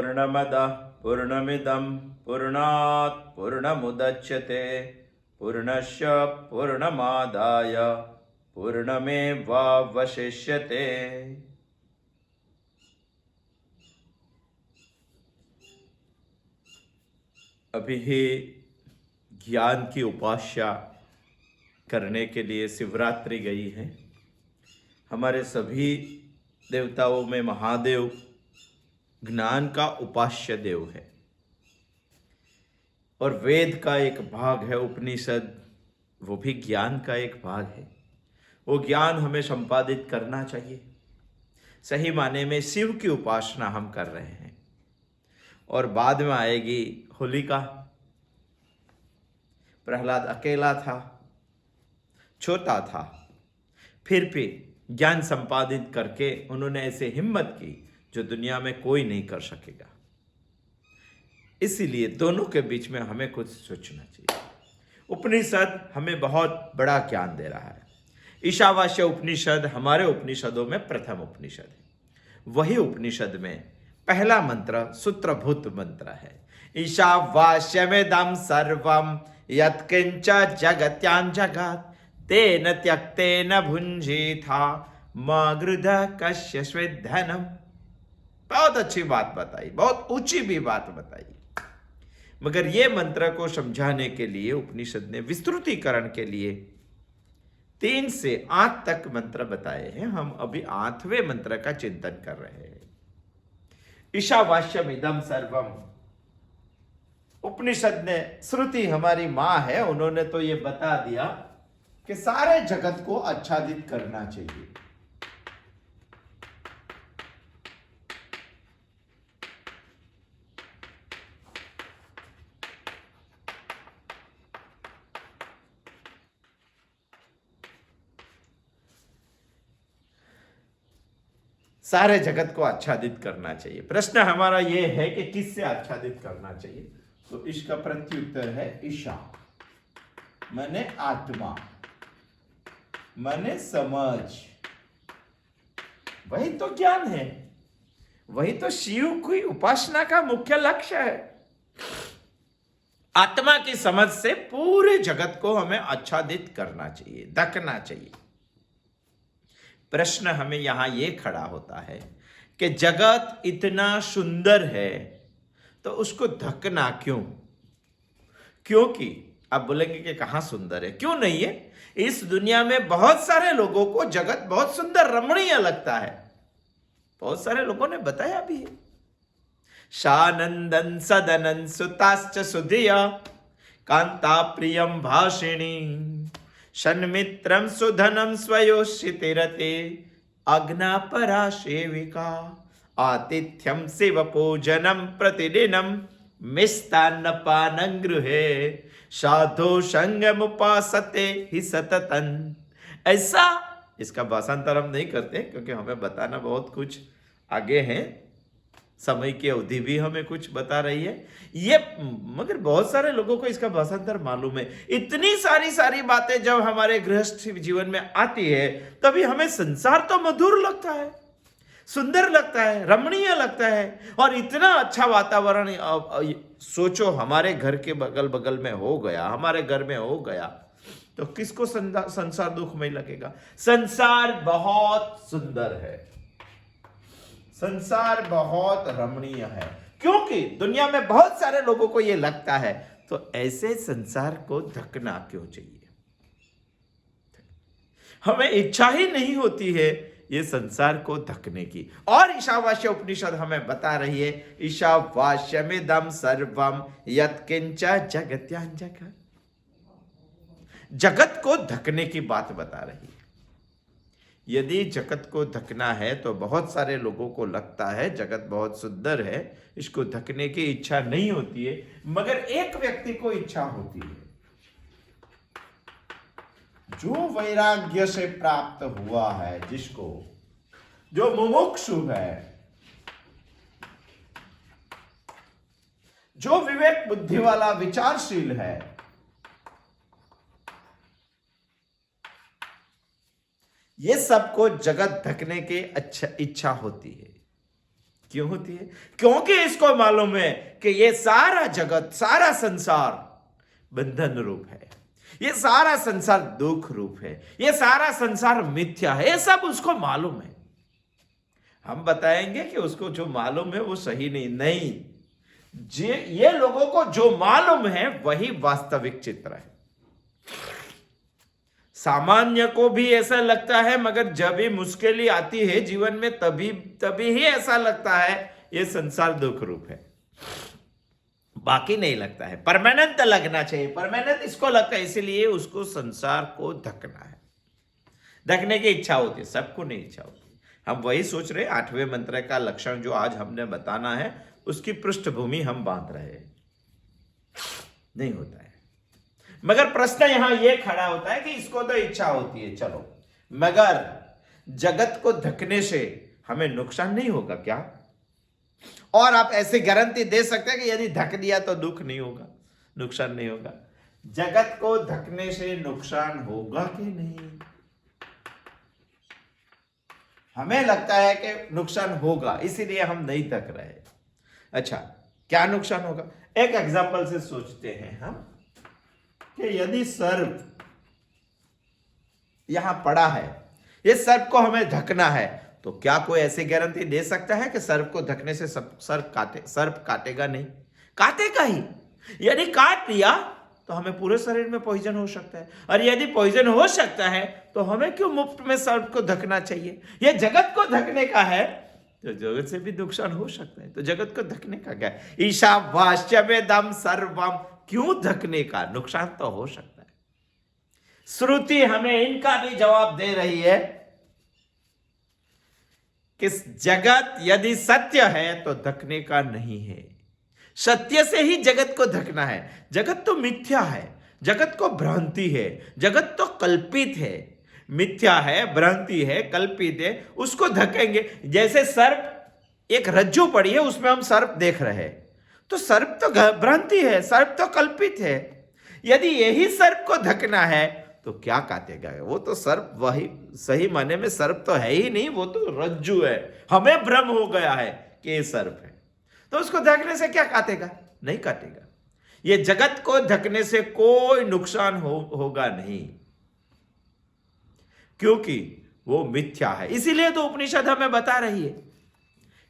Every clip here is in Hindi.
पूर्णमदः पूर्णमिदं पूर्णात् पूर्णमुदच्यते पूर्णस्य पूर्णमादाय पूर्णमेवावशिष्यते। अभी ही ज्ञान की उपासना करने के लिए शिवरात्रि गई है। हमारे सभी देवताओं में महादेव ज्ञान का उपास्य देव है और वेद का एक भाग है उपनिषद, वो भी ज्ञान का एक भाग है। वो ज्ञान हमें संपादित करना चाहिए। सही माने में शिव की उपासना हम कर रहे हैं। और बाद में आएगी होलिका। प्रहलाद अकेला था, छोटा था, फिर भी ज्ञान संपादित करके उन्होंने ऐसे हिम्मत की जो दुनिया में कोई नहीं कर सकेगा। इसीलिए दोनों के बीच में हमें कुछ सोचना चाहिए। उपनिषद हमें बहुत बड़ा ज्ञान दे रहा है। ईशावास्य उपनिषद हमारे उपनिषदों में प्रथम उपनिषद है। वही उपनिषद में पहला मंत्र सूत्रभूत मंत्र है। ईशावास्यमिदं सर्वं यत्किंच जगत्यां जगत् तेन त्यक्तेन भुंजीथा मा गृधः कस्य स्विद्धनम्। बहुत अच्छी बात बताई, बहुत ऊंची भी बात बताई। मगर ये मंत्र को समझाने के लिए उपनिषद ने विस्तृतीकरण के लिए 3 से 8 तक मंत्र बताए हैं। हम अभी 8वें मंत्र का चिंतन कर रहे हैं। ईशावास्यमिदं सर्वम। उपनिषद ने, श्रुति हमारी मां है, उन्होंने तो ये बता दिया कि सारे जगत को आच्छादित करना चाहिए। सारे जगत को आच्छादित करना चाहिए। प्रश्न हमारा यह है कि किससे आच्छादित करना चाहिए? तो इसका प्रत्युत्तर है ईशा, माने आत्मा, माने समझ। वही तो ज्ञान है, वही तो शिव की उपासना का मुख्य लक्ष्य है। आत्मा की समझ से पूरे जगत को हमें आच्छादित करना चाहिए, ढकना चाहिए। प्रश्न हमें यहां यह खड़ा होता है कि जगत इतना सुंदर है तो उसको ढकना क्यों? क्योंकि आप बोलेंगे कि कहां सुंदर है, क्यों नहीं है? इस दुनिया में बहुत सारे लोगों को जगत बहुत सुंदर रमणीय लगता है। बहुत सारे लोगों ने बताया भी है। शानंदन सदनन सुताश्च सुधिया कांता प्रियम भाषिणी सन्मित्रम सुधनम स्वयोषितिरते अग्नापरा सेविका आतिथ्यम शिव पूजनम प्रतिदिनम मिष्टान्न पानं गृहे साधो संगम उपासते ही सततन। ऐसा, इसका भाषांतर हम नहीं करते क्योंकि हमें बताना बहुत कुछ आगे है, समय की अवधि भी हमें कुछ बता रही है ये, मगर बहुत सारे लोगों को इसका भाषांतर मालूम है। इतनी सारी बातें जब हमारे गृहस्थ जीवन में आती है तभी हमें संसार तो मधुर लगता है, सुंदर लगता है, रमणीय लगता है। और इतना अच्छा वातावरण सोचो हमारे घर के बगल बगल में हो गया, हमारे घर में हो गया, तो किसको संसार दुखमय लगेगा? संसार बहुत सुंदर है, संसार बहुत रमणीय है, क्योंकि दुनिया में बहुत सारे लोगों को यह लगता है। तो ऐसे संसार को ढकना क्यों चाहिए? हमें इच्छा ही नहीं होती है ये संसार को ढकने की। और ईशावास्य उपनिषद हमें बता रही है, ईशावास्यमिदं सर्वम यत्किंच जगत्यां जगत्। जगत को ढकने की बात बता रही है। यदि जगत को ढकना है तो बहुत सारे लोगों को लगता है जगत बहुत सुंदर है, इसको ढकने की इच्छा नहीं होती है, मगर एक व्यक्ति को इच्छा होती है जो वैराग्य से प्राप्त हुआ है, जिसको, जो मुमुक्षु है, जो विवेक बुद्धि वाला विचारशील है, ये सबको जगत ढकने की इच्छा होती है। क्यों होती है? क्योंकि इसको मालूम है कि ये सारा जगत, सारा संसार बंधन रूप है, ये सारा संसार दुख रूप है, ये सारा संसार मिथ्या है, ये सब उसको मालूम है। हम बताएंगे कि उसको जो मालूम है वो सही नहीं, ये लोगों को जो मालूम है वही वास्तविक चित्र है। सामान्य को भी ऐसा लगता है, मगर जब भी मुश्किलें आती है जीवन में तभी ही ऐसा लगता है ये संसार दुख रूप है, बाकी नहीं लगता है। परमानेंट लगना चाहिए, परमानेंट इसको लगता है, इसीलिए उसको संसार को धकना है, धकने की इच्छा होती है, सबको नहीं इच्छा होती। हम वही सोच रहे, 8वें मंत्र का लक्षण जो आज हमने बताना है उसकी पृष्ठभूमि हम बांध रहे हैं, नहीं होता है। मगर प्रश्न यहां यह खड़ा होता है कि इसको तो इच्छा होती है, चलो, मगर जगत को धकने से हमें नुकसान नहीं होगा क्या? और आप ऐसी गारंटी दे सकते हैं कि यदि धक दिया तो दुख नहीं होगा, नुकसान नहीं होगा? जगत को धकने से नुकसान होगा कि नहीं? हमें लगता है कि नुकसान होगा, इसीलिए हम नहीं धक रहे। अच्छा, क्या नुकसान होगा? एक एग्जांपल से सोचते हैं हम कि यदि सर्प यहां पड़ा है, ये सर्प को हमें धकना है, तो क्या कोई ऐसी गारंटी दे सकता है कि सर्प को धकने से सर्प काटेगा? नहीं, काटेगा ही। यदि काट दिया तो हमें पूरे शरीर में पॉइजन हो सकता है, और यदि पॉइजन हो सकता है तो हमें क्यों मुफ्त में सर्प को धकना चाहिए? यह जगत को धकने का है तो जगत से भी नुकसान हो सकता है, तो जगत को धकने का क्या? ईशावास्यमेदं सर्वम, क्यों धकने का? नुकसान तो हो सकता है। श्रुति हमें इनका भी जवाब दे रही है कि जगत यदि सत्य है तो धकने का नहीं है, सत्य से ही जगत को धकना है। जगत तो मिथ्या है, जगत को भ्रांति है, जगत तो कल्पित है, मिथ्या है, भ्रांति है, कल्पित है, उसको धकेंगे। जैसे सर्प, एक रज्जू पड़ी है, उसमें हम सर्प देख रहे हैं, तो सर्प तो भ्रांति है, सर्प तो कल्पित है। यदि यही सर्प को धकना है तो क्या काटेगा? वो तो सर्प, वही सही माने में सर्प तो है ही नहीं, वो तो रज्जू है, हमें भ्रम हो गया है कि ये सर्प है, तो उसको धकने से क्या काटेगा? नहीं काटेगा। ये जगत को धकने से कोई नुकसान होगा नहीं, क्योंकि वो मिथ्या है। इसीलिए तो उपनिषद हमें बता रही है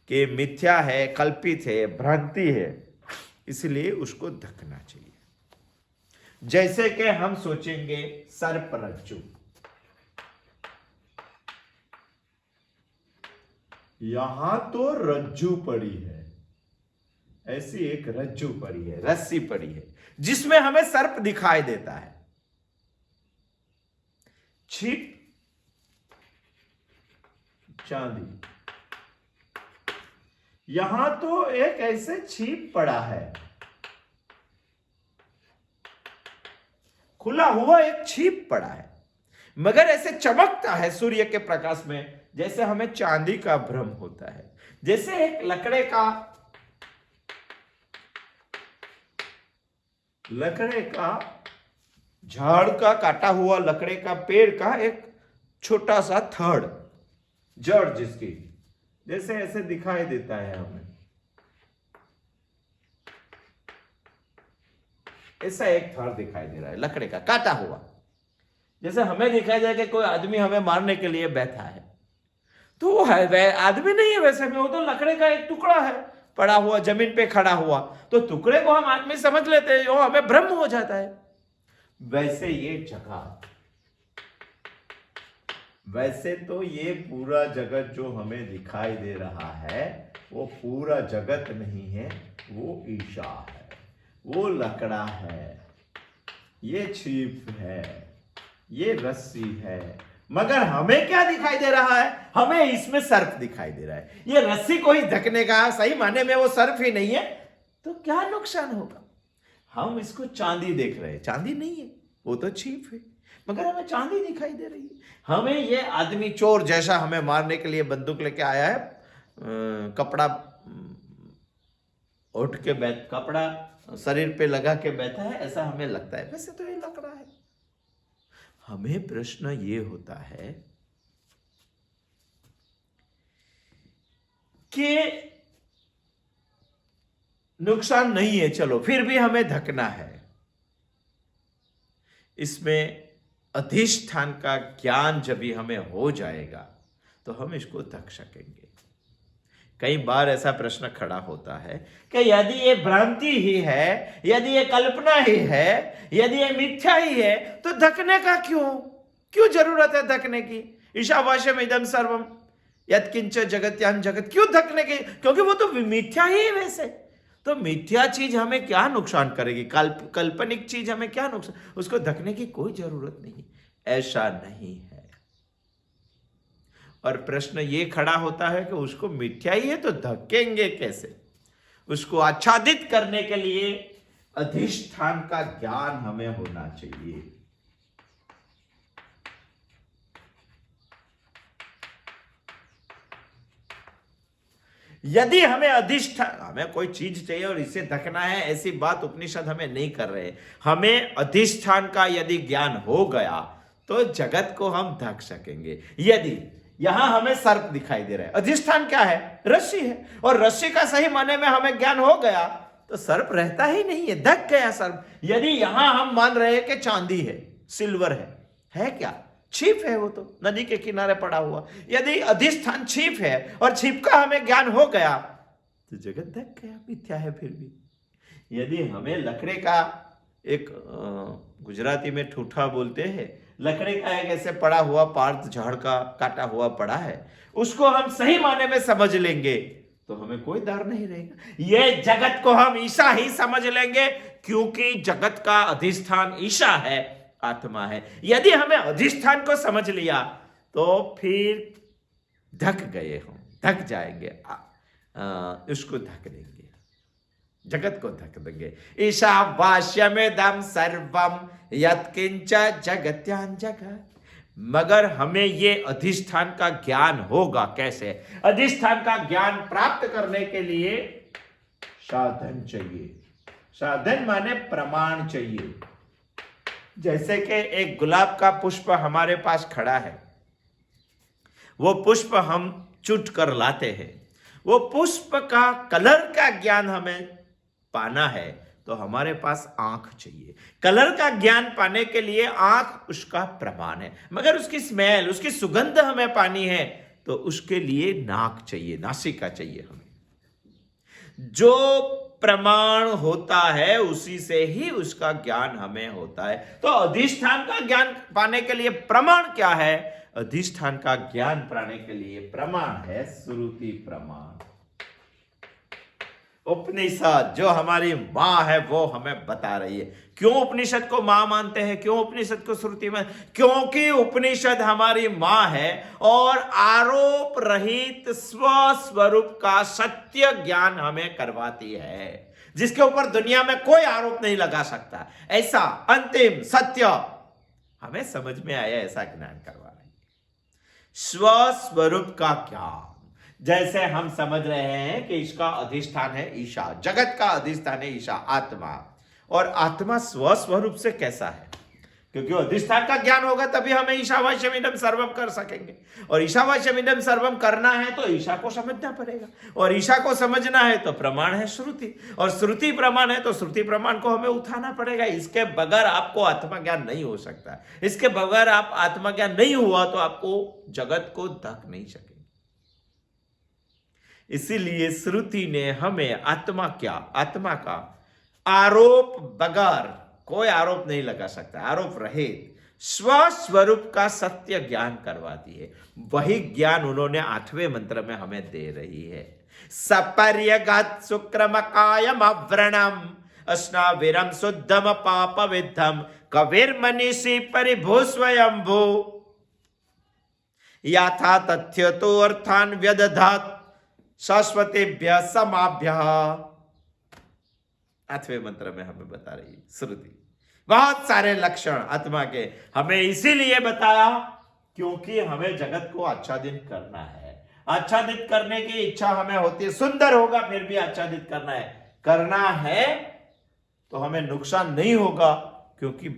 कि मिथ्या है, कल्पित है, भ्रांति है, इसलिए उसको धकना चाहिए। जैसे कि हम सोचेंगे सर्प रज्जु, यहां तो रज्जू पड़ी है, ऐसी एक रज्जू पड़ी है, रस्सी पड़ी है, जिसमें हमें सर्प दिखाई देता है। छिप चांदी, यहां तो एक ऐसे छिप पड़ा है, खुला हुआ एक छिप पड़ा है, मगर ऐसे चमकता है सूर्य के प्रकाश में, जैसे हमें चांदी का भ्रम होता है। जैसे एक लकड़े का झाड़ का, काटा हुआ लकड़े का, पेड़ का एक छोटा सा थड़, जड़ जिसकी, जैसे ऐसे दिखाई देता है हमें, ऐसा एक थड़ दिखाई दे रहा है लकड़े का काटा हुआ। जैसे हमें दिखाई दे कि कोई आदमी हमें मारने के लिए बैठा है, तो वो है वह आदमी नहीं है, वैसे में वो तो लकड़े का एक टुकड़ा है पड़ा हुआ, जमीन पे खड़ा हुआ, तो टुकड़े को हम आदमी समझ लेते हैं, वो हमें भ्रम हो जाता है। वैसे ये जगत, वैसे तो ये पूरा जगत जो हमें दिखाई दे रहा है वो पूरा जगत नहीं है, वो ईशा है, वो लकड़ा है, ये छिप है, ये रस्सी है, मगर हमें क्या दिखाई दे रहा है? हमें इसमें सर्प दिखाई दे रहा है। ये रस्सी को ही धकने का, सही माने में वो सर्प ही नहीं है, तो क्या नुकसान होगा? हम इसको चांदी देख रहे हैं, चांदी नहीं है, वो तो छिप है, मगर हमें चांदी दिखाई दे रही है। हमें ये आदमी चोर जैसा हमें मारने के लिए बंदूक लेके आया है, कपड़ा उठ के कपड़ा शरीर पे लगा के बैठा है, ऐसा हमें लगता है, वैसे तो ये लकड़ा है। हमें प्रश्न ये होता है कि नुकसान नहीं है, चलो फिर भी हमें धकना है, इसमें अधिष्ठान का ज्ञान जब भी हमें हो जाएगा तो हम इसको धक सकेंगे। कई बार ऐसा प्रश्न खड़ा होता है कि यदि ये भ्रांति ही है, यदि ये कल्पना ही है, यदि ये मिथ्या ही है, तो धकने का क्यों जरूरत है धकने की? ईशावास्यम इदम सर्वम यत्किंच जगत्यान जगत, क्यों धकने की? क्योंकि वो तो मिथ्या ही है। वैसे तो मिथ्या चीज हमें क्या नुकसान करेगी? काल्पनिक चीज हमें क्या नुकसान? उसको धकने की कोई जरूरत नहीं, ऐसा नहीं है। और प्रश्न ये खड़ा होता है कि उसको मिथ्या ही है तो धकेंगे कैसे? उसको आच्छादित करने के लिए अधिष्ठान का ज्ञान हमें होना चाहिए। यदि हमें अधिष्ठान, हमें कोई चीज चाहिए और इसे धकना है, ऐसी बात उपनिषद हमें नहीं कर रहे। हमें अधिष्ठान का यदि ज्ञान हो गया तो जगत को हम धक सकेंगे। यदि यहां हमें सर्प दिखाई दे रहा है, अधिष्ठान क्या है? रस्सी है, और रस्सी का सही माने में हमें ज्ञान हो गया तो सर्प रहता ही नहीं है, धक गया सर्प। यदि यहां हम मान रहे हैं कि चांदी है, सिल्वर है क्या? छिप है, वो तो नदी के किनारे पड़ा हुआ। यदि अधिष्ठान छिप है और छिप का हमें ज्ञान हो गया तो जगत धक गया, मिथ्या है फिर भी। यदि हमें लकड़े का एक गुजराती में ठूठा बोलते हैं, लकड़े का एक ऐसे पड़ा हुआ पार्थ झाड़ का काटा हुआ पड़ा है, उसको हम सही माने में समझ लेंगे तो हमें कोई डर नहीं रहेगा। ये जगत को हम ईशा ही समझ लेंगे, क्योंकि जगत का अधिष्ठान ईशा है, आत्मा है। यदि हमें अधिष्ठान को समझ लिया तो फिर धक गए, हम धक जाएंगे, उसको धक देंगे, जगत को धक देंगे। ईशावास्यमिदं सर्वम यत्किंच जगत्यान जगत। मगर हमें ये अधिष्ठान का ज्ञान होगा कैसे? अधिष्ठान का ज्ञान प्राप्त करने के लिए साधन चाहिए। साधन माने प्रमाण चाहिए। जैसे कि एक गुलाब का पुष्प हमारे पास खड़ा है, वो पुष्प हम चुट कर लाते हैं, वो पुष्प का कलर का ज्ञान हमें पाना है तो हमारे पास आंख चाहिए। कलर का ज्ञान पाने के लिए आंख उसका प्रमाण है, मगर उसकी स्मेल, उसकी सुगंध हमें पानी है तो उसके लिए नाक चाहिए, नासिका चाहिए हमें। जो प्रमाण होता है उसी से ही उसका ज्ञान हमें होता है। तो अधिष्ठान का ज्ञान पाने के लिए प्रमाण क्या है? अधिष्ठान का ज्ञान पाने के लिए प्रमाण है श्रुति प्रमाण। उपनिषद जो हमारी मां है वो हमें बता रही है। क्यों उपनिषद को मां मानते हैं? क्यों उपनिषद को श्रुति में? क्योंकि उपनिषद हमारी मां है और आरोप रहित स्वस्वरूप का सत्य ज्ञान हमें करवाती है, जिसके ऊपर दुनिया में कोई आरोप नहीं लगा सकता। ऐसा अंतिम सत्य हमें समझ में आया, ऐसा ज्ञान करवा रही है। स्वस्वरूप का ज्ञान, जैसे हम समझ रहे हैं कि इसका अधिष्ठान है ईशा, जगत का अधिष्ठान है ईशा, आत्मा। और आत्मा स्वस्वरूप से कैसा है? क्योंकि अधिष्ठान का ज्ञान होगा तभी हमें ईशावास्यमिदं सर्वम कर सकेंगे। और ईशावास्यमिदं सर्वम करना है तो ईशा को समझना पड़ेगा, और ईशा को समझना है तो प्रमाण है श्रुति, और श्रुति प्रमाण है तो श्रुति प्रमाण को हमें उठाना पड़ेगा। इसके बगैर आपको आत्मा ज्ञान नहीं हो सकता। इसके बगैर आप आत्मा ज्ञान नहीं हुआ तो आपको जगत को धक नहीं सके। इसीलिए श्रुति ने हमें आत्मा का आरोप बगैर, कोई आरोप नहीं लगा सकता, आरोप रहित स्वस्वरूप का सत्य ज्ञान करवाती है। वही ज्ञान उन्होंने 8वें मंत्र में हमें दे रही है। सपर्यगत शुक्रमकायम अव्रणम अस्नाविरम शुद्धम पाप विद्धम कविर्मनीषी परिभू स्वयंभू याथा तथ्य तो अर्थान व्यदधात शाश्वतेभ्य समाभ्य। 8वें मंत्र में हमें बता रही है श्रुति। बहुत सारे लक्षण आत्मा के हमें इसीलिए बताया क्योंकि हमें जगत को आच्छादित करना है। आच्छादित करने की इच्छा हमें होती है, सुंदर होगा फिर भी आच्छादित करना है तो हमें नुकसान नहीं होगा, क्योंकि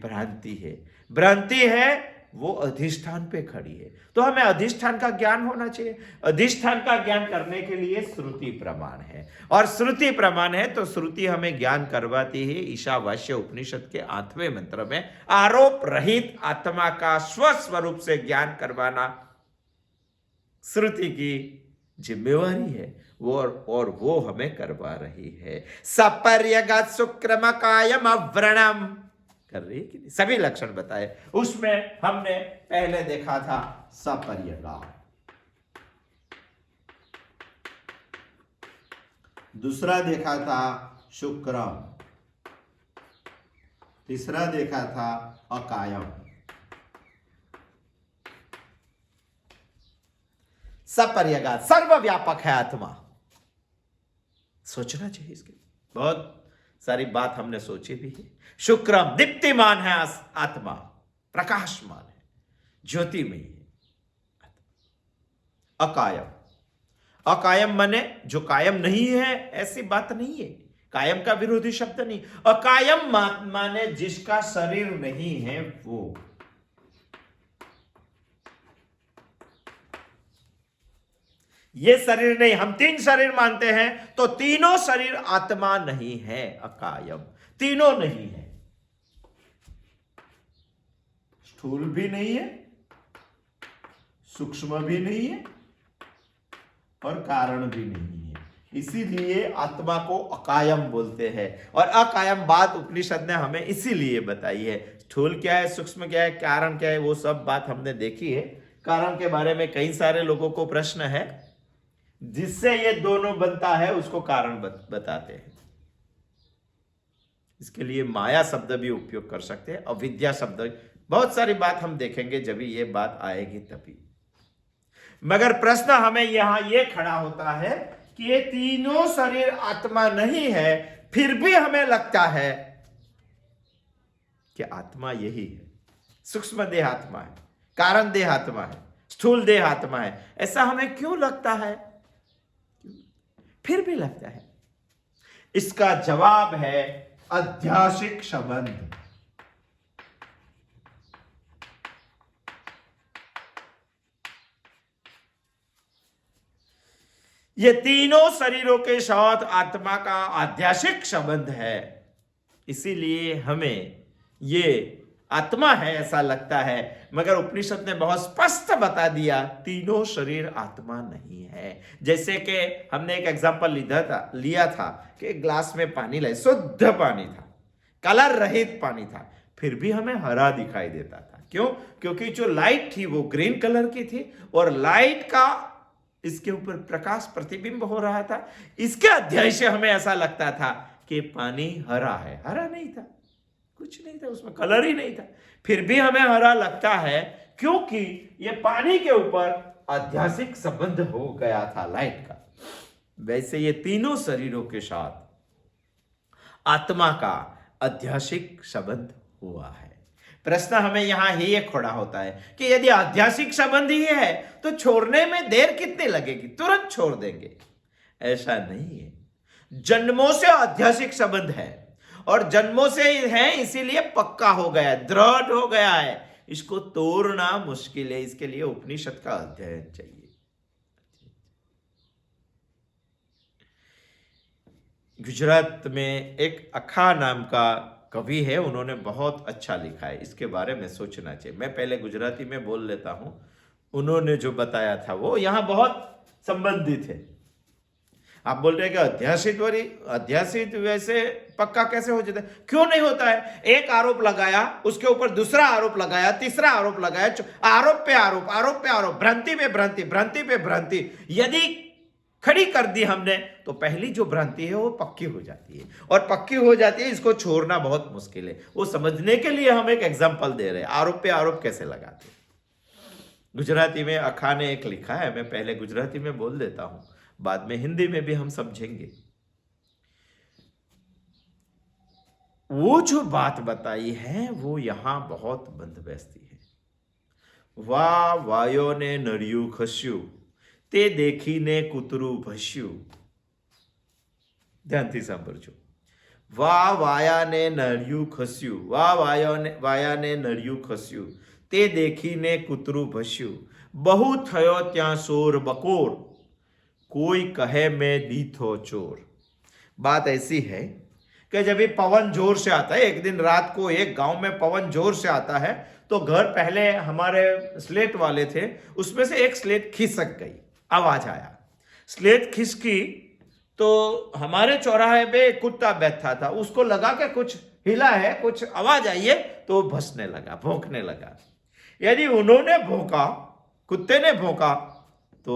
भ्रांति है वो अधिष्ठान पे खड़ी है। तो हमें अधिष्ठान का ज्ञान होना चाहिए। अधिष्ठान का ज्ञान करने के लिए श्रुति प्रमाण है, और श्रुति प्रमाण है तो श्रुति हमें ज्ञान करवाती है। ईशावास्य उपनिषद के 8वें मंत्र में आरोप रहित आत्मा का स्वस्वरूप से ज्ञान करवाना श्रुति की जिम्मेवारी है, और वो हमें करवा रही है। सपर्यगत शुक्रम कायम अव्रणम कर रही है कि नहीं? सभी लक्षण बताए। उसमें हमने पहले देखा था सपर्यगात, दूसरा देखा था शुक्रम, तीसरा देखा था अकायम। सपर्यगात सर्वव्यापक है आत्मा। सोचना चाहिए इसके, बहुत सारी बात हमने सोची भी है। शुक्रम दीप्तिमान है आत्मा, प्रकाशमान है, ज्योतिमय है। अकायम, अकायम माने जो कायम नहीं है, ऐसी बात नहीं है। कायम का विरोधी शब्द नहीं। अकायम माने जिसका शरीर नहीं है वो। ये शरीर नहीं, हम 3 शरीर मानते हैं तो तीनों शरीर आत्मा नहीं है। अकायम तीनों नहीं है, स्थूल भी नहीं है, सूक्ष्म भी नहीं है, और कारण भी नहीं है। इसीलिए आत्मा को अकायम बोलते हैं। और अकायम बात उपनिषद ने हमें इसीलिए बताई है। स्थूल क्या है, सूक्ष्म क्या है, कारण क्या है, वो सब बात हमने देखी है। कारण के बारे में कई सारे लोगों को प्रश्न है। जिससे ये दोनों बनता है उसको कारण बताते हैं। इसके लिए माया शब्द भी उपयोग कर सकते हैं, अविद्या शब्द, बहुत सारी बात हम देखेंगे जब ये बात आएगी तभी। मगर प्रश्न हमें यहां ये खड़ा होता है कि ये तीनों शरीर आत्मा नहीं है, फिर भी हमें लगता है कि आत्मा यही है। सूक्ष्म देह आत्मा है, कारण देह आत्मा है, स्थूल देह आत्मा है। ऐसा हमें क्यों लगता है, फिर भी लगता है? इसका जवाब है अध्यासिक संबंध। ये तीनों शरीरों के साथ आत्मा का आध्यासिक संबंध है। इसीलिए हमें ये आत्मा है ऐसा लगता है। मगर उपनिषद ने बहुत स्पष्ट बता दिया तीनों शरीर आत्मा नहीं है। जैसे कि हमने एक एग्जांपल लिया था कि एक ग्लास में पानी लाए, शुद्ध पानी था, कलर रहित पानी था, फिर भी हमें हरा दिखाई देता था। क्यों? क्योंकि जो लाइट थी वो ग्रीन कलर की थी, और लाइट का इसके ऊपर प्रकाश प्रतिबिंब हो रहा था। इसके अध्यय से हमें ऐसा लगता था कि पानी हरा है। हरा नहीं था, कुछ नहीं था, उसमें कलर ही नहीं था, फिर भी हमें हरा लगता है क्योंकि ये पानी के ऊपर आध्यासिक संबंध हो गया था लाइट का। वैसे ये तीनों शरीरों के साथ आत्मा का आध्यासिक संबंध हुआ है। प्रश्न हमें यहां ही खड़ा होता है कि यदि आध्यासिक संबंध ही है तो छोड़ने में देर कितनी लगेगी, तुरंत छोड़ देंगे? ऐसा नहीं है। जन्मों से आध्यासिक संबंध है, और जन्मों से है इसीलिए पक्का हो गया, दृढ़ हो गया है। इसको तोड़ना मुश्किल है, इसके लिए उपनिषद का अध्ययन चाहिए। गुजरात में एक अखा नाम का कवि है, उन्होंने बहुत अच्छा लिखा है। इसके बारे में सोचना चाहिए। मैं पहले गुजराती में बोल लेता हूं। उन्होंने जो बताया था वो यहां बहुत संबंधित है। आप बोल रहे हैं कि अध्यासित वैसे पक्का कैसे हो जाता है? क्यों नहीं होता है? एक आरोप लगाया, उसके ऊपर दूसरा आरोप लगाया, तीसरा आरोप लगाया, आरोप पे आरोप, आरोप पे आरोप, भ्रांति पे भ्रांति, भ्रांति पे भ्रांति यदि खड़ी कर दी हमने तो पहली जो भ्रांति है वो पक्की हो जाती है, और पक्की हो जाती है, इसको छोड़ना बहुत मुश्किल है। वो समझने के लिए हम एक एग्जाम्पल दे रहे हैं, आरोप पे आरोप कैसे लगाते हैं। गुजराती में अखा ने एक लिखा है, मैं पहले गुजराती में बोल देता हूं, बाद में हिंदी में भी हम समझेंगे। वो जो बात बताई है वो यहां बहुत बंद बैसती है। वा वायो ने नरियु खस्यु, તે દેખીને કૂતરું ભસ્યું। ધ્યાનથી સાંભળજો। વા વાયાને નળિયું ખસ્યું, વા વાયાને નળિયું ખસ્યું, તે દેખીને કૂતરું ભસ્યું, બહુ થયો ત્યાં શોર બકોર, कोई कहे मैं दीथो चोर। बात ऐसी है कि जब ये पवन जोर से आता है, एक दिन रात को एक गांव में पवन जोर से आता है, तो घर पहले हमारे स्लेट वाले थे, उसमें से एक स्लेट खिसक गई, आवाज आया, स्लेट खिसकी तो हमारे चौराहे पे कुत्ता बैठा था, उसको लगा कि कुछ हिला है, कुछ आवाज आई है, तो भसने लगा, भौंकने लगा। यदि उन्होंने भौंका, कुत्ते ने भौंका, तो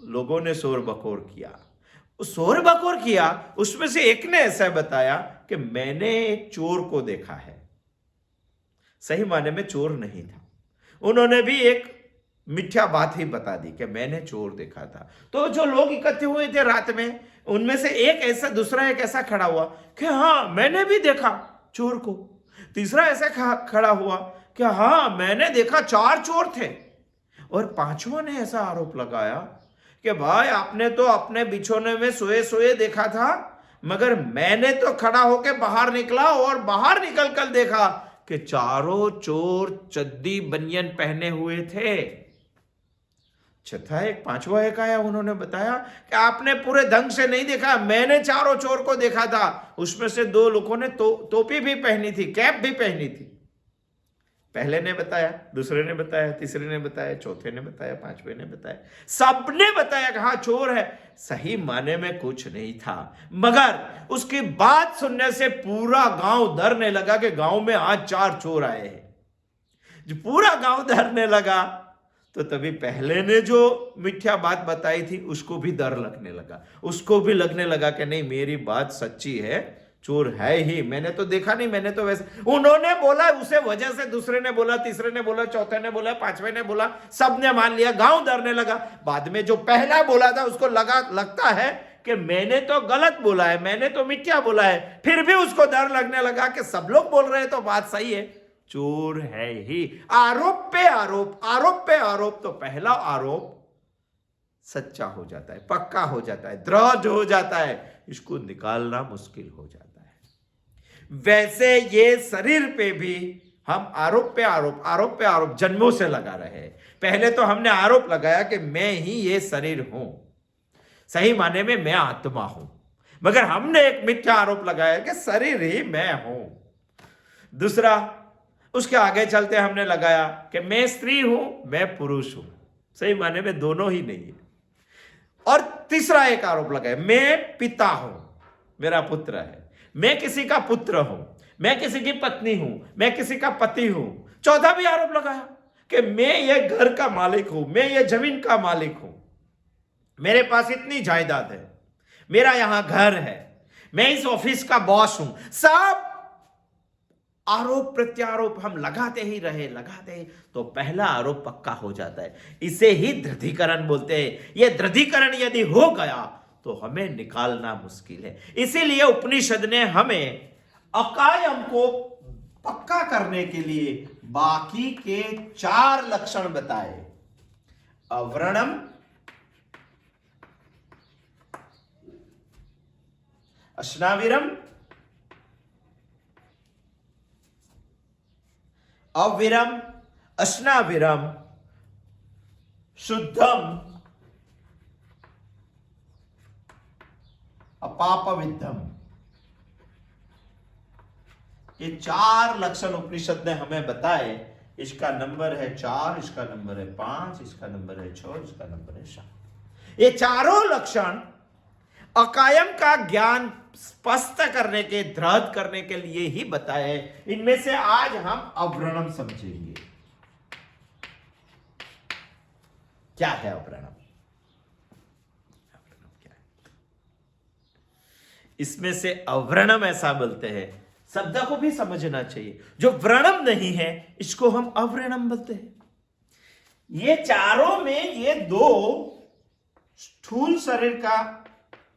लोगों ने शोर बकोर किया। शोर बकोर किया, उसमें से एक ने ऐसा बताया कि मैंने एक चोर को देखा है। सही माने में चोर नहीं था, उन्होंने भी एक मिथ्या बात ही बता दी कि मैंने चोर देखा था। तो जो लोग इकट्ठे हुए थे रात में, उनमें से एक ऐसा, दूसरा एक ऐसा खड़ा हुआ कि हाँ मैंने भी देखा चोर को। तीसरा ऐसा खड़ा हुआ कि हाँ मैंने देखा 4 चोर थे। और पांचवा ने ऐसा आरोप लगाया कि भाई आपने तो अपने बिछोने में सोए सोए देखा था, मगर मैंने तो खड़ा होकर बाहर निकला और बाहर निकल कर देखा कि चारों चोर चड्डी बनियन पहने हुए थे। छठा एक, पांचवा एक आया, उन्होंने बताया कि आपने पूरे ढंग से नहीं देखा, मैंने चारों चोर को देखा था। उसमें से 2 लोगों ने टोपी भी पहनी थी, कैप भी पहनी थी। पहले ने बताया, दूसरे ने बताया, तीसरे ने बताया, चौथे ने बताया, पांचवे ने बताया, सबने बताया कि हाँ चोर है। सही माने में कुछ नहीं था, मगर उसकी बात सुनने से पूरा गांव डरने लगा कि गांव में आज 4 चोर आए हैं। जो पूरा गांव डरने लगा, तो तभी पहले ने जो मिथ्या बात बताई थी उसको भी डर लगने लगा, उसको भी लगने लगा कि नहीं मेरी बात सच्ची है, चोर है ही, मैंने तो देखा नहीं, मैंने तो वैसे। उन्होंने बोला, उसे वजह से दूसरे ने बोला, तीसरे ने बोला, चौथे ने बोला, पांचवे ने बोला, सबने मान लिया, गांव डरने लगा। बाद में जो पहला बोला था उसको लगता है कि मैंने तो गलत बोला है, मैंने तो मिथ्या बोला है, फिर भी उसको डर लगने लगा कि सब लोग बोल रहे हैं तो बात सही है, चोर है ही। आरोप पे आरोप, आरोप पे आरोप, तो पहला आरोप सच्चा हो जाता है, पक्का हो जाता है, दृढ़ हो जाता है, इसको निकालना मुश्किल हो जाता है। वैसे ये शरीर पे भी हम आरोप पे आरोप, आरोप पे आरोप जन्मों से लगा रहे हैं। पहले तो हमने आरोप लगाया कि मैं ही ये शरीर हूं, सही माने में मैं आत्मा हूं, मगर हमने एक मिथ्या आरोप लगाया कि शरीर ही मैं हूं। दूसरा, उसके आगे चलते हमने लगाया कि मैं स्त्री हूं, मैं पुरुष हूं, सही माने में दोनों ही नहीं है। और तीसरा एक आरोप लगाया, मैं पिता हूं, मेरा पुत्र है, मैं किसी का पुत्र हूं, मैं किसी की पत्नी हूं, मैं किसी का पति हूं। चौथा भी आरोप लगाया कि मैं ये घर का मालिक हूं, मैं ये जमीन का मालिक हूं, मेरे पास इतनी जायदाद है, मेरा यहां घर है, मैं इस ऑफिस का बॉस हूं। सब आरोप प्रत्यारोप हम लगाते ही रहे, लगाते ही, तो पहला आरोप पक्का हो जाता है। इसे ही दृढ़ीकरण बोलते हैं। यह दृढ़ीकरण यदि हो गया तो हमें निकालना मुश्किल है। इसीलिए उपनिषद ने हमें अकायम को पक्का करने के लिए बाकी के 4 लक्षण बताए, अव्रणम, अश्नाविरम, अविरम, अश्नाविरम, शुद्धम, अपापविद्धम। ये 4 लक्षण उपनिषद ने हमें बताए। इसका नंबर है 4, इसका नंबर है 5, इसका नंबर है 6, इसका नंबर है 7। ये चारों लक्षण अकायम का ज्ञान स्पष्ट करने के, दृढ़ करने के लिए ही बताए। इनमें से आज हम अव्रणम समझेंगे। क्या है अव्रणम? इसमें से अव्रणम ऐसा बोलते हैं, शब्द को भी समझना चाहिए। जो व्रणम नहीं है इसको हम अव्रणम बोलते हैं। ये चारों में ये 2 स्थूल शरीर का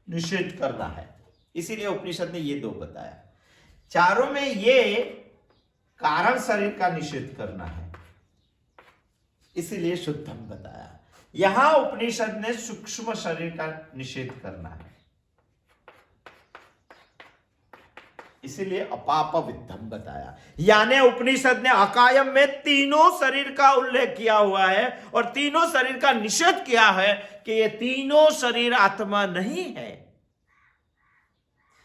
निषेध करना है, इसीलिए उपनिषद ने ये 2 बताया। चारों में ये कारण शरीर का निषेध करना है, इसीलिए शुद्धम बताया। यहां उपनिषद ने सूक्ष्म शरीर का निषेध करना है। इसीलिए अपाप विद्धम बताया। यानी उपनिषद ने अकायम में तीनों शरीर का उल्लेख किया हुआ है और तीनों शरीर का निषेध किया है कि ये तीनों शरीर आत्मा नहीं है।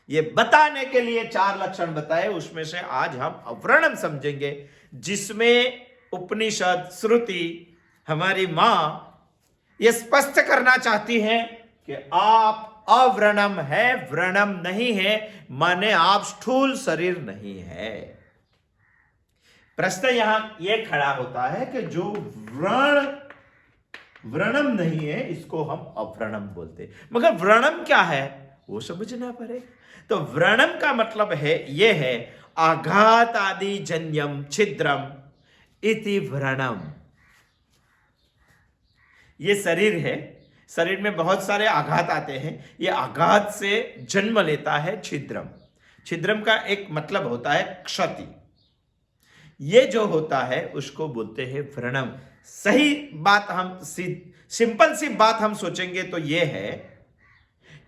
ये बताने के लिए 4 लक्षण बताए, उसमें से आज हम अवर्णम समझेंगे, जिसमें उपनिषद श्रुति हमारी मां ये स्पष्ट करना चाहती है कि आप अव्रणम है, व्रणम नहीं है, माने आप स्थूल शरीर नहीं है। प्रश्न यहां यह खड़ा होता है कि जो व्रणम नहीं है इसको हम अव्रणम बोलते, मगर व्रणम क्या है वो समझना पड़ेगा। तो व्रणम का मतलब है यह है आघात आदि जन्यम छिद्रम इति व्रणम। ये शरीर है, शरीर में बहुत सारे आघात आते हैं, ये आघात से जन्म लेता है छिद्रम। छिद्रम का एक मतलब होता है क्षति। ये जो होता है उसको बोलते हैं व्रणम। सही बात हम सिंपल सी बात हम सोचेंगे तो ये है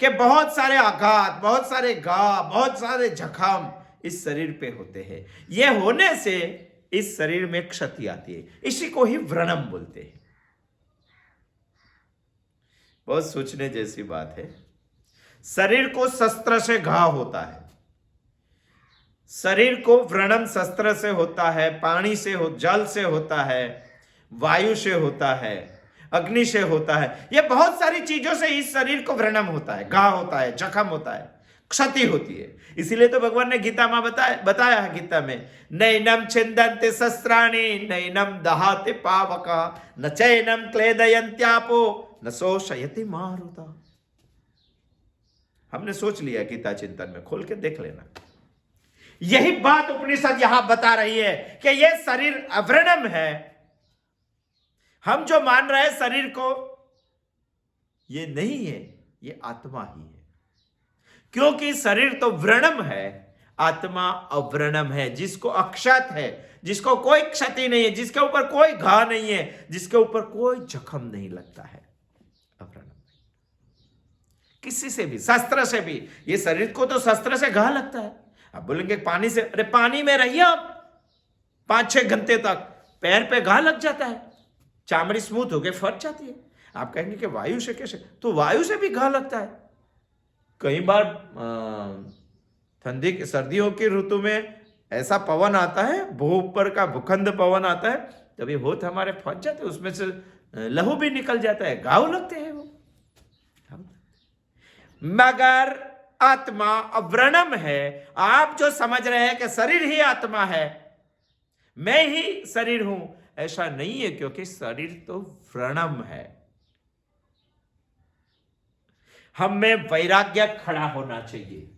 कि बहुत सारे आघात, बहुत सारे घाव, बहुत सारे जख्म इस शरीर पे होते हैं। ये होने से इस शरीर में क्षति आती है, इसी को ही व्रणम बोलते हैं। बहुत सोचने जैसी बात है। शरीर को शस्त्र से घाव होता है, शरीर को व्रणम शस्त्र से होता है, पानी से जल से होता है, वायु से होता है, अग्नि से होता है। ये बहुत सारी चीजों से इस शरीर को व्रणम होता है, घाव होता है, जख्म होता है, क्षति होती है। इसीलिए तो भगवान ने गीता में बताया है, गीता में नैनम छिन्दन्ते शस्त्राणि नैनम दहाते पावका न चैनम क्लेदयन्त्यापो न शोषयति मारुता। हमने सोच लिया गीता चिंतन में, खोल के देख लेना। यही बात उपनिषद यहां बता रही है कि यह शरीर अव्रणम है। हम जो मान रहे हैं शरीर को, ये नहीं है, ये आत्मा ही है। क्योंकि शरीर तो व्रणम है, आत्मा अव्रणम है, जिसको अक्षत है, जिसको कोई क्षति नहीं है, जिसके ऊपर कोई घाव नहीं है, जिसके ऊपर कोई जख्म नहीं लगता है, अव्रणम। किसी से भी, शस्त्र से भी, ये शरीर को तो शस्त्र से घाव लगता है। आप बोलेंगे पानी से, अरे पानी में रहिए आप 5-6 घंटे तक, पैर पे घाव लग जाता है, चामड़ी स्मूथ होके फट जाती है। आप कहेंगे कि वायु से कैसे, तो वायु से भी घाव लगता है। कई बार ठंडी सर्दियों की ऋतु में ऐसा पवन आता है, ऊपर का भूखंड पवन आता है, तभी होठ हमारे फट जाते हैं, उसमें से लहू भी निकल जाता है, घाव लगते हैं वो। मगर आत्मा अव्रणम है। आप जो समझ रहे हैं कि शरीर ही आत्मा है, मैं ही शरीर हूं, ऐसा नहीं है, क्योंकि शरीर तो व्रणम है। हम में वैराग्य खड़ा होना चाहिए।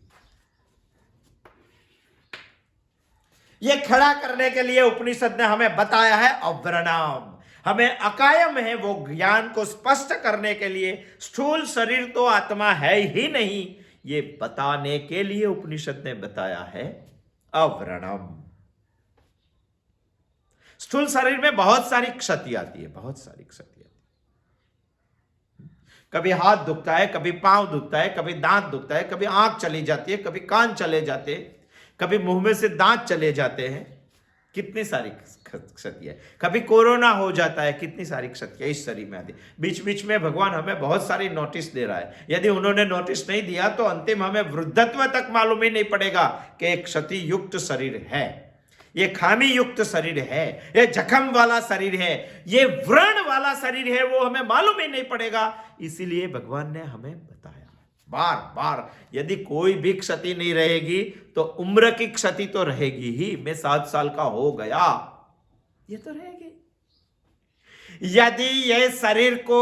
यह खड़ा करने के लिए उपनिषद ने हमें बताया है अव्रणम। हमें अकायम है वो ज्ञान को स्पष्ट करने के लिए, स्थूल शरीर तो आत्मा है ही नहीं, ये बताने के लिए उपनिषद ने बताया है अव्रणम। स्थूल शरीर में बहुत सारी क्षति आती है, बहुत सारी क्षति आती है। कभी हाथ दुखता है, कभी पांव दुखता है, कभी दांत दुखता है, कभी आंख चली जाती है, कभी कान चले जाते हैं, कभी मुंह में से दांत चले जाते हैं, कितनी सारी क्षति है। कभी कोरोना हो जाता है, कितनी सारी क्षति है इस शरीर में आती। बीच बीच में भगवान हमें बहुत सारी नोटिस दे रहा है। यदि उन्होंने नोटिस नहीं दिया तो अंतिम हमें वृद्धत्व तक मालूम ही नहीं पड़ेगा कि एक क्षति युक्त शरीर है, ये खामी युक्त शरीर है, ये जख्म वाला शरीर है, ये व्रण वाला शरीर है, वो हमें मालूम ही नहीं पड़ेगा। इसीलिए भगवान ने हमें बताया बार बार, यदि कोई भी क्षति नहीं रहेगी तो उम्र की क्षति तो रहेगी ही। मैं 7 साल का हो गया, ये तो रहेगी। यदि ये शरीर को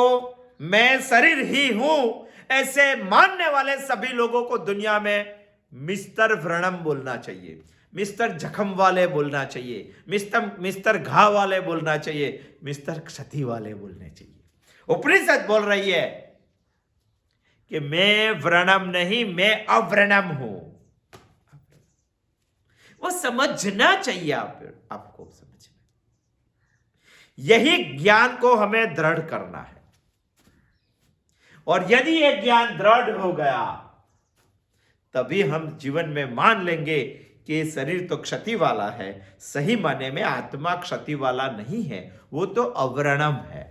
मैं शरीर ही हूं ऐसे मानने वाले सभी लोगों को दुनिया में मिस्टर व्रणम बोलना चाहिए, मिस्टर जख्म वाले बोलना चाहिए, मिस्टर घाव वाले बोलना चाहिए, मिस्टर क्षति वाले बोलने चाहिए। उपनिषद बोल रही है कि मैं व्रणम नहीं, मैं अव्रणम हूं। वो समझना चाहिए आपको समझ में। यही ज्ञान को हमें दृढ़ करना है, और यदि यह ज्ञान दृढ़ हो गया तभी हम जीवन में मान लेंगे कि ये शरीर तो क्षति वाला है। सही माने में आत्मा क्षति वाला नहीं है, वो तो अवर्णम है।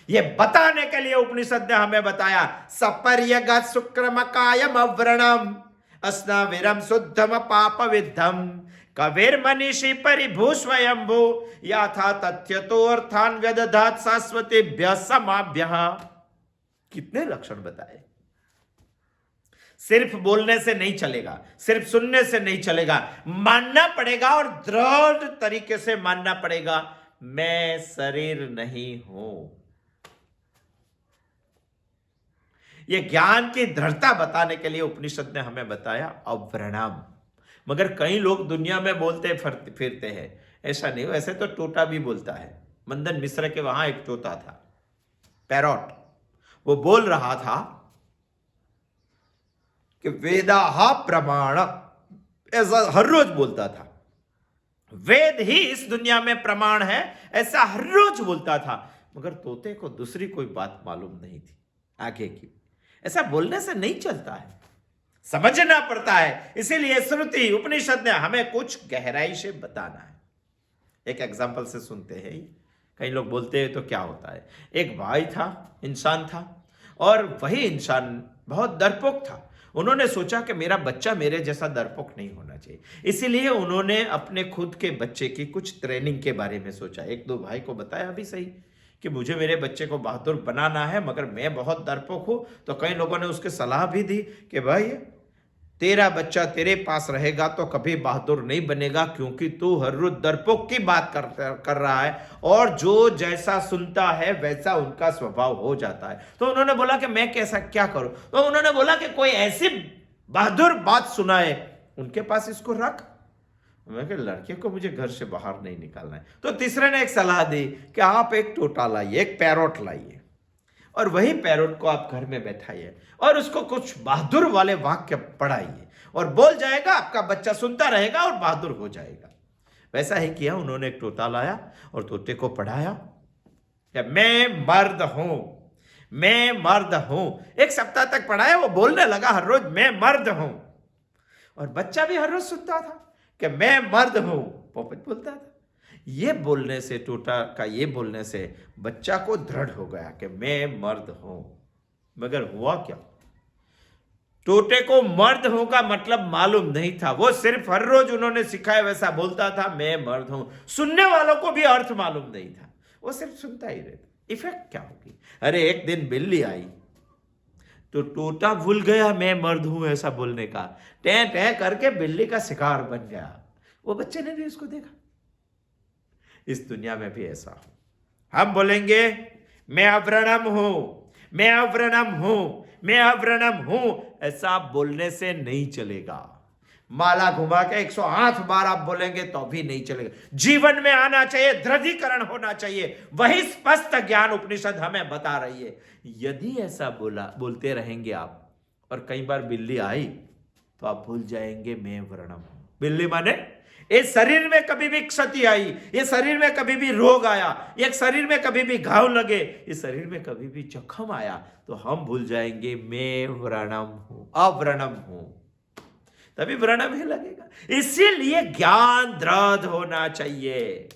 ये बताने के लिए उपनिषद ने हमें बताया, सपर्यगत शुक्रमकायम अव्रणम अस्नाविरम शुद्धम पाप विद्धम कबीर मनीषी परिभू स्वयंभू याथा तथ्यतो अर्थान व्यदधात शाश्वतेभ्यः समाभ्यः। कितने लक्षण बताए। सिर्फ बोलने से नहीं चलेगा, सिर्फ सुनने से नहीं चलेगा, मानना पड़ेगा और दृढ़ तरीके से मानना पड़ेगा, मैं शरीर नहीं हूं। यह ज्ञान की दृढ़ता बताने के लिए उपनिषद ने हमें बताया अव्रणम। मगर कई लोग दुनिया में बोलते फिरते हैं, ऐसा नहीं। वैसे तो तोता भी बोलता है। मंदन मिश्र के वहां एक तोता था, पैरॉट। वो बोल रहा था कि वेदाहा प्रमाण, ऐसा हर रोज बोलता था। वेद ही इस दुनिया में प्रमाण है, ऐसा हर रोज बोलता था। मगर तोते को दूसरी कोई बात मालूम नहीं थी आगे की। ऐसा बोलने से नहीं चलता है, समझना पड़ता है। इसीलिए श्रुति उपनिषद ने हमें कुछ गहराई से बताना है। एक एग्जाम्पल से सुनते हैं। कई लोग बोलते हैं तो क्या होता है। एक भाई था, इंसान था, और वही इंसान बहुत डरपोक था। उन्होंने सोचा कि मेरा बच्चा मेरे जैसा डरपोक नहीं होना चाहिए। इसीलिए उन्होंने अपने खुद के बच्चे की कुछ ट्रेनिंग के बारे में सोचा। एक दो भाई को बताया भी सही कि मुझे मेरे बच्चे को बहादुर बनाना है, मगर मैं बहुत डरपोक हूं। तो कई लोगों ने उसके सलाह भी दी कि भाई तेरा बच्चा तेरे पास रहेगा तो कभी बहादुर नहीं बनेगा, क्योंकि तू हर रोज डरपोक की बात कर रहा है, और जो जैसा सुनता है वैसा उनका स्वभाव हो जाता है। तो उन्होंने बोला कि मैं कैसा क्या करूं। तो उन्होंने बोला कि कोई ऐसी बहादुर बात सुनाए, उनके पास इसको रख। मैं कहा लड़के को मुझे घर से बाहर नहीं निकालना है। तो तीसरे ने एक सलाह दी कि आप एक तोता लाइए, एक पैरोट लाइए, और वही पैरोट को आप घर में बैठाइए और उसको कुछ बहादुर वाले वाक्य पढ़ाइए, और बोल जाएगा, आपका बच्चा सुनता रहेगा और बहादुर हो जाएगा। वैसा ही किया। उन्होंने एक तोता लाया और तोते को पढ़ाया कि मैं मर्द हूं, मैं मर्द हूं। एक सप्ताह तक पढ़ाया। वो बोलने लगा हर रोज मैं मर्द हूं, और बच्चा भी हर रोज सुनता था कि मैं मर्द हूं। पोपट बोलता था। ये बोलने से, तोता का ये बोलने से बच्चा को दृढ़ हो गया कि मैं मर्द हूं। मगर हुआ क्या, तोते को मर्द हूं का मतलब मालूम नहीं था। वो सिर्फ हर रोज उन्होंने सिखाया वैसा बोलता था, मैं मर्द हूं। सुनने वालों को भी अर्थ मालूम नहीं था, वो सिर्फ सुनता ही रहता। इफेक्ट क्या होगी। अरे एक दिन बिल्ली आई तो तोता भूल गया मैं मर्द हूं ऐसा बोलने का, टें टें करके बिल्ली का शिकार बन गया। वो बच्चे ने भी उसको देखा। इस दुनिया में भी ऐसा हो। हम बोलेंगे मैं अव्रणम हूं, मैं अव्रणम हूं, मैं अव्रणम हूं, ऐसा बोलने से नहीं चलेगा। माला घुमा के 108 बार आप बोलेंगे तो भी नहीं चलेगा। जीवन में आना चाहिए, दृढ़ीकरण होना चाहिए। वही स्पष्ट ज्ञान उपनिषद हमें बता रही है। यदि ऐसा बोलते रहेंगे आप, और कई बार बिल्ली आई तो आप भूल जाएंगे मैं व्रणम हूं। बिल्ली माने इस शरीर में कभी भी क्षति आई, ये शरीर में कभी भी रोग आया, एक शरीर में कभी भी घाव लगे, इस शरीर में कभी भी जख्म आया, तो हम भूल जाएंगे मैं व्रणम हूं, अव्रणम हूं। तभी व्रणम ही लगेगा। इसीलिए ज्ञान दृढ़ होना चाहिए।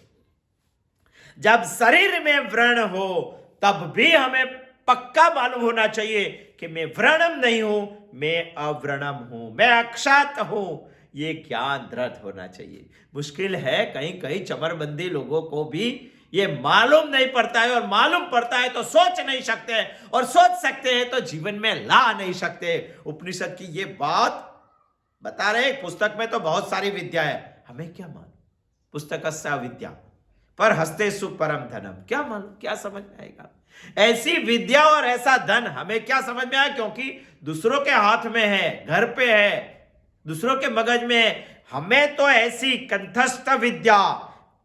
जब शरीर में व्रण हो तब भी हमें पक्का मालूम होना चाहिए कि मैं व्रणम नहीं हूं, मैं अव्रणम हूं, मैं अक्षत हूं। ये ज्ञान दृढ़ होना चाहिए। मुश्किल है, कहीं कहीं चमरबंदी लोगों को भी ये मालूम नहीं पड़ता है, और मालूम पड़ता है तो सोच नहीं सकते, और सोच सकते हैं तो जीवन में ला नहीं सकते। उपनिषद की ये बात बता रहे। पुस्तक में तो बहुत सारी विद्या है, हमें क्या मालूम। पुस्तकस्य विद्या पर हस्तेषु परम धनम, क्या मालूम, क्या समझ में आएगा। ऐसी विद्या और ऐसा धन हमें क्या समझ में आया, क्योंकि दूसरों के हाथ में है, घर पे है, दूसरों के मगज में है। हमें तो ऐसी कंठस्थ विद्या,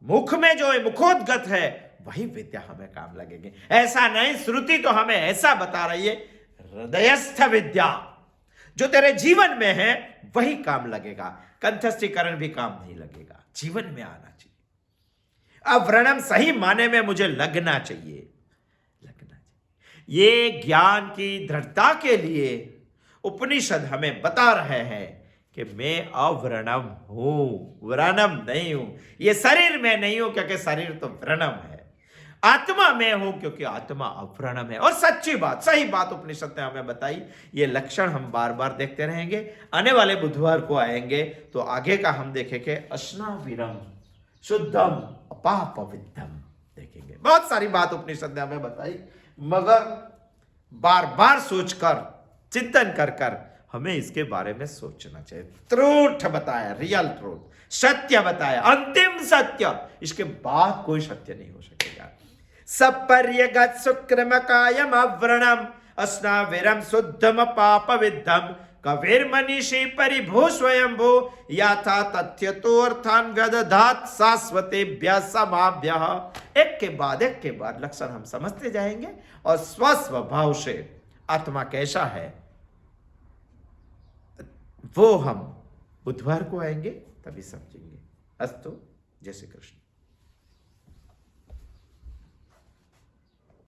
मुख में जो है, मुखोद्गत है, वही विद्या हमें काम लगेगी। ऐसा नहीं, श्रुति तो हमें ऐसा बता रही है, हृदयस्थ विद्या जो तेरे जीवन में है वही काम लगेगा। कंठस्थीकरण भी काम नहीं लगेगा, जीवन में आना चाहिए। अब व्रणम सही माने में मुझे लगना चाहिए, लगना चाहिए। ये ज्ञान की दृढ़ता के लिए उपनिषद हमें बता रहे हैं कि मैं अव्रणम हूं, व्रणम नहीं हूं। ये शरीर में नहीं हूं क्योंकि शरीर तो व्रणम है। आत्मा में हूं क्योंकि आत्मा अव्रणम है। और सच्ची बात, सही बात उपनिषद ने हमें बताई। ये लक्षण हम बार बार देखते रहेंगे। आने वाले बुधवार को आएंगे तो आगे का हम देखेंगे अश्नाविरम शुद्धम अपापविद्धम देखेंगे। बहुत सारी बात उपनिषद ने हमें बताई, मगर बार बार सोचकर, चिंतन कर कर हमें इसके बारे में सोचना चाहिए। ट्रूथ बताया, रियल ट्रूथ, सत्य बताया, अंतिम सत्य। इसके बाद कोई सत्य नहीं हो सकेगा। सपर्यगत शुक्रम कायम अव्रणम अस्नाविरम शुद्धम पापविद्धम कबीर मनीषी परिभू स्वयंभू याथा तथ्य तो अर्थान व्यदधात शाश्वतेभ्य समाभ्य। एक के बाद लक्षण हम समझते जाएंगे और स्वस्वभाव से आत्मा कैसा है वो हम बुधवार को आएंगे तभी समझेंगे। अस्तु, जय श्री कृष्ण।